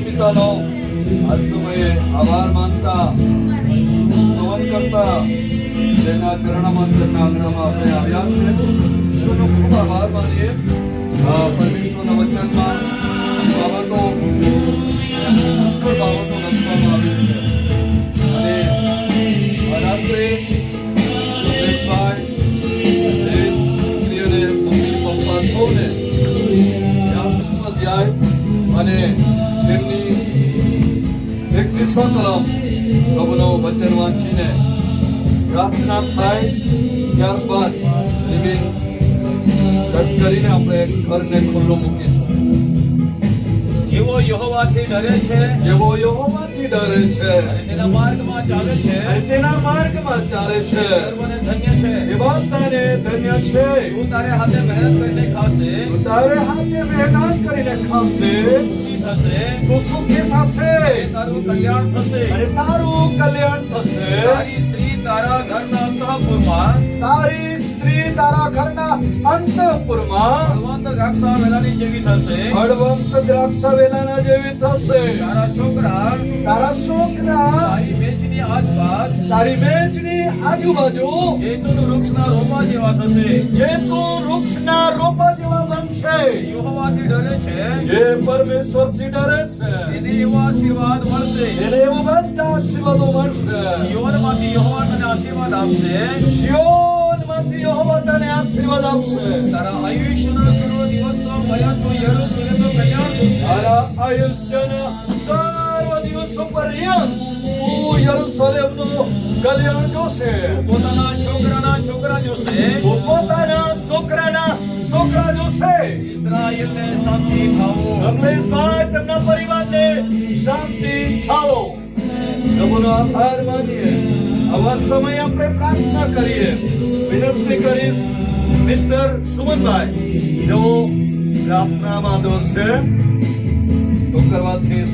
પિતાનો આ સમયે આભાર માનતા સ્તવન કરતા તેના ચરણમાં તેમના આગ્રહમાં આપણે આવ્યા છે. ઈશ્વરનો ખૂબ આભાર માનીએ. પરમેશ્વરના વચનમાં બાબતો પુષ્કળ બાબતો લખવામાં આવી છે અને આ રાત્રે સુરેશભાઈ અને મમ્મી પપ્પા સૌને અને તેમની વ્યક્તિ કલમ પ્રભુનો વચન વાંચીને પ્રાર્થના થાય ત્યારબાદ લિવિંગ કટ કરીને આપણે ઘરને ખુલ્લું મૂકીશું. જેવો યહોવાથી ડરે છે, જેવો યહોવાથી ડરે છે અને તેના માર્ગમાં ચાલે છે, અને તેના માર્ગમાં ચાલે છે સર્વને ધન્ય છે. એવા તારે ધન્ય છે. તું તારે હાથે મહેનત કરીને ખાશે, તારે હાથે મહેનત કરીને ખાશે, સુખી થશે, તું સુખી થશે તારું કલ્યાણ થશે. અને તારું કલ્યાણ થશે. તારી સ્ત્રી તારા ઘરના અંતઃપુરમાં તારી સ્ત્રી તારા ઘરના અંતઃપુરમાં ફળવંત દ્રાક્ષા વેલાની જેવી થશે. ફળવંત દ્રાક્ષ વેલાના જેવી થશે. તારા છોકરા તારા છોકરા તારી મેજની આસપાસ તારી મેજની આજુબાજુ જૈતૂન વૃક્ષના રોપા જેવા થશે. જૈતૂન વૃક્ષના રોપા જેવા બનશે. યહોવાથી ડરે છે, જે પરમેશ્વરથી ડરે છે તેને એવા આશીર્વાદ મળશે. એને એવા બધા આશીર્વાદો મળશે. સિયોનમાંથી યહોવા તને આશીર્વાદ આપશે. સિયોનમાંથી યહોવા તને આશીર્વાદ આપશે. તારા આયુષ્યના સર્વ દિવસો પર્યંત યરૂશલેમનું કલ્યાણ થશે. તારા આયુષ્યના સર્વ દિવસો પર્યંત તું યરૂશલેમનું કલ્યાણ જોશે. પોતાના છોકરાના છોકરા જોશે. તું પોતાના છોકરાના છોકરા જોશે. ઇસ્રાયેલને શાંતિ થાવો. કમલેશભાઈ તેમના પરિવારને શાંતિ થાઓ. પ્રભુનો આભાર માનીએ. આવા સમય આપણે પ્રાર્થના કરીએ. વિનંતી કરીશ મિસ્ટર સુમનભાઈ, જો પ્રાર્થનામાં દોરશે તો કરવાથી